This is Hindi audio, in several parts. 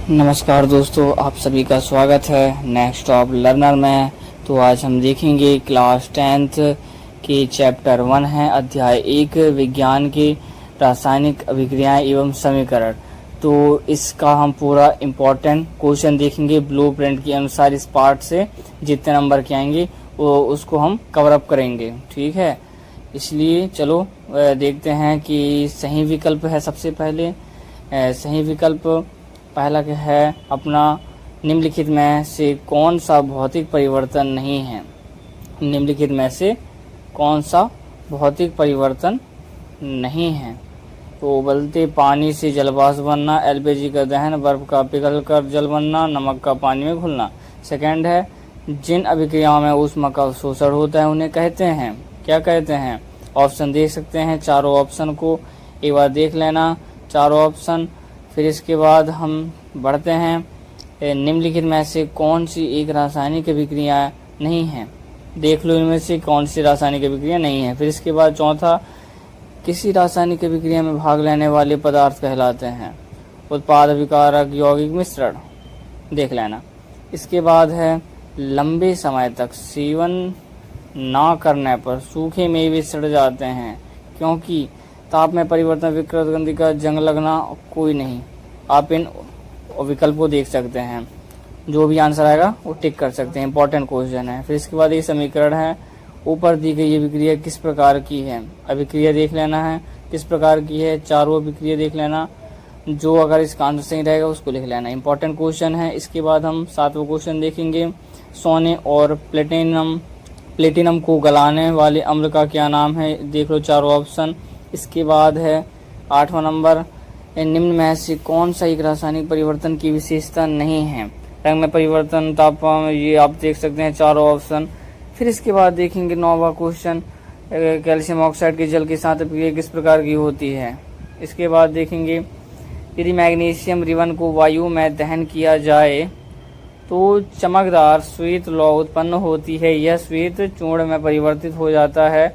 नमस्कार दोस्तों, आप सभी का स्वागत है नेक्स्ट टॉप लर्नर में। तो आज हम देखेंगे क्लास 10th के चैप्टर 1 है अध्याय 1 विज्ञान के रासायनिक अभिक्रियाएं एवं समीकरण। तो इसका हम पूरा इम्पोर्टेंट क्वेश्चन देखेंगे ब्लूप्रिंट के अनुसार। इस पार्ट से जितने नंबर के आएंगे वो उसको हम कवर अप करेंगे, ठीक है। इसलिए चलो देखते हैं कि सही विकल्प है। सबसे पहले सही विकल्प पहला क्या है अपना, निम्नलिखित में से कौन सा भौतिक परिवर्तन नहीं है। निम्नलिखित में से कौन सा भौतिक परिवर्तन नहीं है। तो उबलते पानी से जलवाष्प बनना, एलपीजी का दहन, बर्फ का पिघलकर जल बनना, नमक का पानी में घुलना। सेकंड है जिन अभिक्रियाओं में ऊष्मा का अवशोषण होता है उन्हें कहते हैं, क्या कहते हैं। ऑप्शन देख सकते हैं, चारों ऑप्शन को एक बार देख लेना, चारों ऑप्शन। फिर इसके बाद हम बढ़ते हैं, निम्नलिखित में से कौन सी एक रासायनिक अभिक्रिया नहीं है। देख लो इनमें से कौन सी रासायनिक अभिक्रिया नहीं है। फिर इसके बाद चौथा, किसी रासायनिक अभिक्रिया में भाग लेने वाले पदार्थ कहलाते हैं। उत्पाद, अभिकारक, यौगिक, मिश्रण, देख लेना। इसके बाद है लंबे समय तक सेवन ना करने पर सूखे मेवे सड़ जाते हैं क्योंकि ताप में परिवर्तन, विकृत गंध का जंग लगना, कोई नहीं। आप इन विकल्प को देख सकते हैं, जो भी आंसर आएगा वो टिक कर सकते हैं। इंपॉर्टेंट क्वेश्चन है। फिर इसके बाद ये समीकरण है, ऊपर दी गई अभिक्रिया किस प्रकार की है। अभिक्रिया देख लेना है किस प्रकार की है, चारों अभिक्रिया देख लेना, जो अगर इसका आंसर सही रहेगा उसको लिख लेना। इंपॉर्टेंट क्वेश्चन है। इसके बाद हम 7वां क्वेश्चन देखेंगे, सोने और प्लेटिनम को गलाने वाले अम्ल का क्या नाम है। देख लो चारों ऑप्शन। इसके बाद है 8वां नंबर, निम्न में से कौन सा एक रासायनिक परिवर्तन की विशेषता नहीं है। रंग में परिवर्तन, तापमान, ये आप देख सकते हैं चारों ऑप्शन। फिर इसके बाद देखेंगे 9वां क्वेश्चन, कैल्शियम ऑक्साइड के जल के साथ अभिक्रिया किस प्रकार की होती है। इसके बाद देखेंगे यदि मैग्नीशियम रिबन को वायु में दहन किया जाए तो चमकदार श्वेत लौ उत्पन्न होती है। यह श्वेत चूर्ण में परिवर्तित हो जाता है।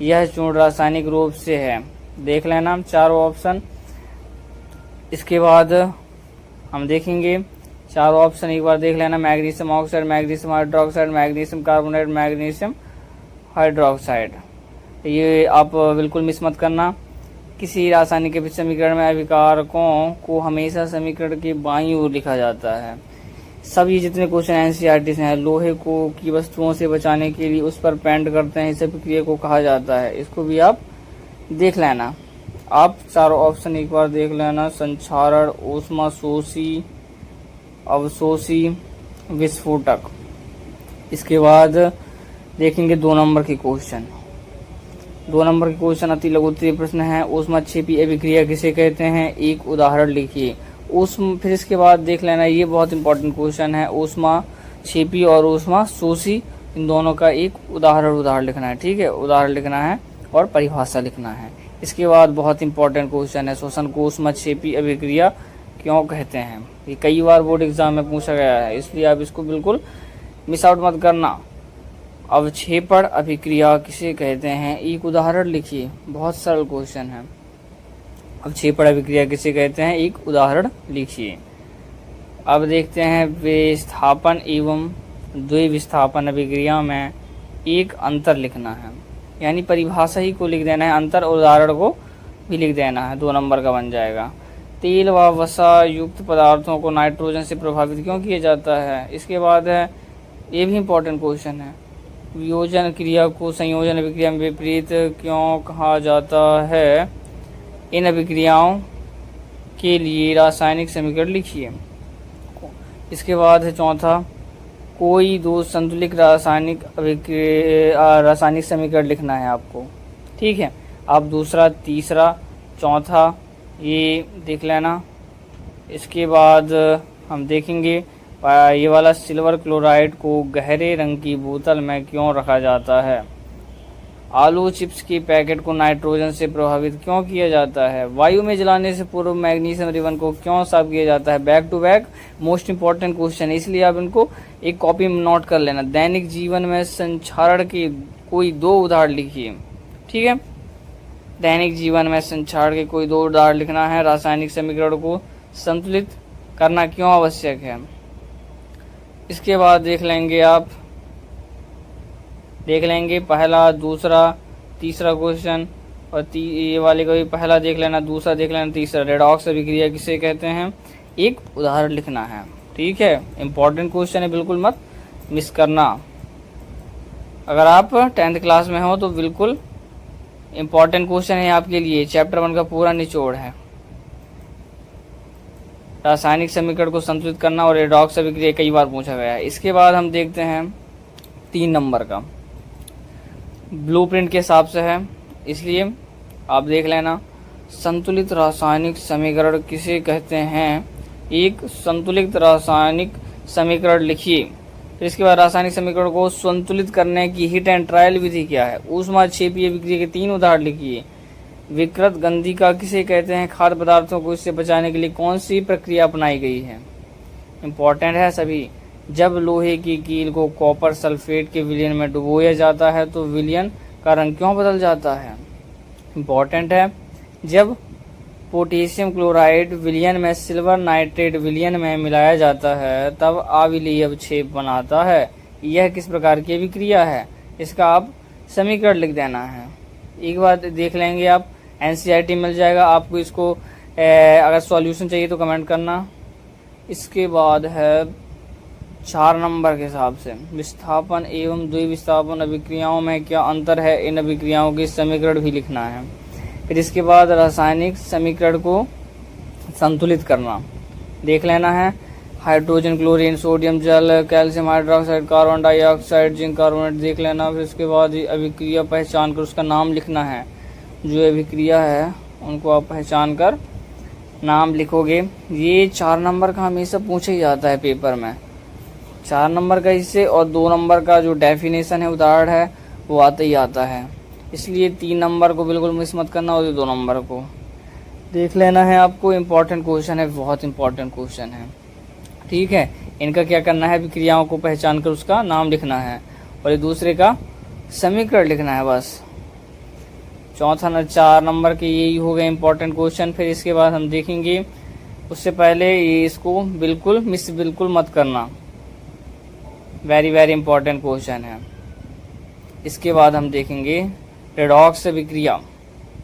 यह चूर्ण रासायनिक रूप से है। देख लेना चारों ऑप्शन। इसके बाद हम देखेंगे चारों ऑप्शन एक बार देख लेना, magnesium oxide, magnesium hydroxide, magnesium carbonate, magnesium hydroxide. ये आप बिल्कुल मिस मत करना। किसी रासायनिक समीकरण में अभिकारकों को हमेशा समीकरण के बाईं ओर लिखा जाता है। सभी जितने क्वेश्चन एनसीईआरटी से हैं, लोहे को की वस्तुओं से बचाने के लिए उस पर पेंट करते हैं, इस प्रक्रिया को कहा जाता है। इसको भी आप देख लेना। आप चारों ऑप्शन एक बार देख लेना, संक्षारण, ऊष्मा शोषी, अवशोषी, विस्फोटक। इसके बाद देखेंगे 2 नंबर के क्वेश्चन। 2 नंबर के क्वेश्चन अति लघु उत्तरीय प्रश्न है, ऊष्माक्षेपी अभिक्रिया किसे कहते हैं, एक उदाहरण लिखिए। फिर इसके बाद देख लेना, ये बहुत इंपॉर्टेंट क्वेश्चन है, ऊष्माक्षेपी और ऊष्मा शोषी, इन दोनों का एक उदाहरण लिखना है, ठीक है। उदाहरण लिखना है और परिभाषा लिखना है। इसके बाद बहुत इंपॉर्टेंट क्वेश्चन है, श्वसन को ऊष्माक्षेपी अभिक्रिया क्यों कहते हैं। ये कई बार बोर्ड एग्जाम में पूछा गया है, इसलिए आप इसको बिल्कुल मिस आउट मत करना। अवक्षेपण अभिक्रिया किसे कहते हैं, एक उदाहरण लिखिए। बहुत सरल क्वेश्चन है। अवक्षेपण अभिक्रिया किसे कहते हैं, एक उदाहरण लिखिए। अब देखते हैं विस्थापन एवं द्विविस्थापन अभिक्रिया में एक अंतर लिखना है, यानी परिभाषा ही को लिख देना है, अंतर और उदाहरण को भी लिख देना है। 2 नंबर का बन जाएगा। तेल व वसा युक्त पदार्थों को नाइट्रोजन से प्रभावित क्यों किया जाता है। इसके बाद है, ये भी इंपॉर्टेंट क्वेश्चन है, वियोजन क्रिया को संयोजन अभिक्रिया में विपरीत क्यों कहा जाता है। इन अभिक्रियाओं के लिए रासायनिक समीकरण लिखिए। इसके बाद है चौथा, कोई 2 संतुलित रासायनिक समीकरण लिखना है आपको, ठीक है। आप दूसरा, तीसरा, चौथा ये देख लेना। इसके बाद हम देखेंगे ये वाला, सिल्वर क्लोराइड को गहरे रंग की बोतल में क्यों रखा जाता है। आलू चिप्स के पैकेट को नाइट्रोजन से प्रभावित क्यों किया जाता है। वायु में जलाने से पूर्व मैग्नीशियम रिबन को क्यों साफ किया जाता है। Back to back most important question है, इसलिए आप इनको एक कॉपी में नोट कर लेना। दैनिक जीवन में संक्षारण के कोई 2 उदाहरण लिखिए, ठीक है। दैनिक जीवन में संक्षारण के कोई 2 उदाहरण लिखना है। रासायनिक समीकरण को संतुलित करना क्यों आवश्यक है। इसके बाद देख लेंगे पहला, दूसरा, तीसरा क्वेश्चन, और ये वाले को भी पहला देख लेना, दूसरा देख लेना, तीसरा। रेडॉक्स अभिक्रिया किसे कहते हैं, एक उदाहरण लिखना है। ठीक है, इंपॉर्टेंट क्वेश्चन है, बिल्कुल मत मिस करना। अगर आप 10th क्लास में हो तो बिल्कुल इंपॉर्टेंट क्वेश्चन है आपके लिए। चैप्टर 1 का पूरा निचोड़ है। रासायनिक समीकरण को संतुलित करना और रेडॉक्स अभिक्रिया कई बार पूछा गया है। इसके बाद हम देखते हैं 3 नंबर का, ब्लूप्रिंट के हिसाब से है, इसलिए आप देख लेना। संतुलित रासायनिक समीकरण किसे कहते हैं, एक संतुलित रासायनिक समीकरण लिखिए। फिर इसके बाद रासायनिक समीकरण को संतुलित करने की हिट एंड ट्रायल विधि क्या है, ऊष्माक्षेपीय अभिक्रिया के 3 उदाहरण लिखिए। विकृत गंधिका किसे कहते हैं, खाद्य पदार्थों को इससे बचाने के लिए कौन सी प्रक्रिया अपनाई गई है। इंपॉर्टेंट है सभी। जब लोहे की कील को कॉपर सल्फेट के विलयन में डुबोया जाता है तो विलयन का रंग क्यों बदल जाता है। इंपॉर्टेंट है। जब पोटेशियम क्लोराइड विलयन में सिल्वर नाइट्रेट विलयन में मिलाया जाता है तब अविलीय अवक्षेप बनाता है। यह किस प्रकार की अभिक्रिया है, इसका आप समीकरण लिख देना है। एक बार देख लेंगे आप, एनसीईआरटी मिल जाएगा आपको इसको। अगर सॉल्यूशन चाहिए तो कमेंट करना। इसके बाद है 4 नंबर के हिसाब से, विस्थापन एवं द्विविस्थापन अभिक्रियाओं में क्या अंतर है, इन अभिक्रियाओं के समीकरण भी लिखना है। फिर इसके बाद रासायनिक समीकरण को संतुलित करना देख लेना है। हाइड्रोजन, क्लोरीन, सोडियम जल, calcium hydroxide, carbon dioxide, zinc carbonate देख लेना। फिर उसके बाद अभिक्रिया पहचान कर उसका नाम लिखना है। जो अभिक्रिया है उनको आप पहचान कर नाम लिखोगे। ये 4 नंबर का हमेशा पूछा ही जाता है पेपर में। 4 नंबर का इससे, और 2 नंबर का जो डेफिनेशन है, उदाहरण है, वो आता ही आता है। इसलिए 3 नंबर को बिल्कुल मिस मत करना और 2 नंबर को देख लेना है आपको। इम्पोर्टेंट क्वेश्चन है, बहुत इंपॉर्टेंट क्वेश्चन है। ठीक है, इनका क्या करना है, विक्रियाओं को पहचान कर उसका नाम लिखना है और ये दूसरे का समीकरण लिखना है, बस। 4 नंबर के यही हो गए इंपॉर्टेंट क्वेश्चन। फिर इसके बाद हम देखेंगे, उससे पहले ये इसको बिल्कुल मिस बिल्कुल मत करना, वेरी वेरी इंपॉर्टेंट क्वेश्चन है। इसके बाद हम देखेंगे रेडॉक्स अभिक्रिया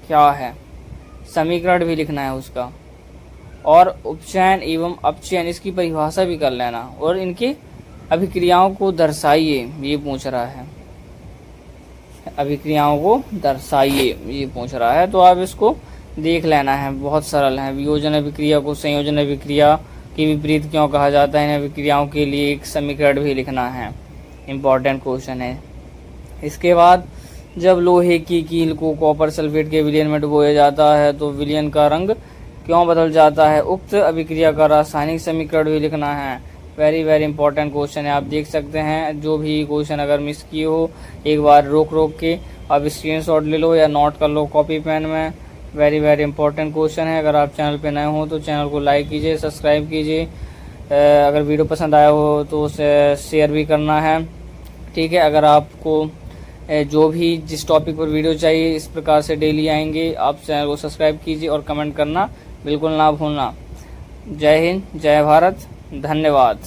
क्या है, समीकरण भी लिखना है उसका, और उपचयन एवं अपचयन इसकी परिभाषा भी कर लेना, और इनके अभिक्रियाओं को दर्शाइए, ये पूछ रहा है। अभिक्रियाओं को दर्शाइए ये पूछ रहा है, तो आप इसको देख लेना है, बहुत सरल है। वियोजन अभिक्रिया को संयोजन अभिक्रिया के विपरीत क्यों कहा जाता है, इन अभिक्रियाओं के लिए एक समीकरण भी लिखना है, इंपॉर्टेंट क्वेश्चन है। इसके बाद जब लोहे की कील को कॉपर सल्फेट के विलयन में डुबोया जाता है तो विलयन का रंग क्यों बदल जाता है, उक्त अभिक्रिया का रासायनिक समीकरण भी लिखना है। वेरी वेरी इंपॉर्टेंट क्वेश्चन है, आप देख सकते हैं। जो भी क्वेश्चन अगर मिस किए हो, एक बार रोक के आप स्क्रीनशॉट ले लो या नोट कर लो कॉपी पेन में। वेरी वेरी इंपॉर्टेंट क्वेश्चन है। अगर आप चैनल पे नए हो तो चैनल को लाइक कीजिए, सब्सक्राइब कीजिए। अगर वीडियो पसंद आया हो तो उसे शेयर भी करना है। ठीक है, अगर आपको जो भी जिस टॉपिक पर वीडियो चाहिए इस प्रकार से डेली आएंगे, आप चैनल को सब्सक्राइब कीजिए और कमेंट करना बिल्कुल ना भूलना। जय हिंद, जय भारत, धन्यवाद।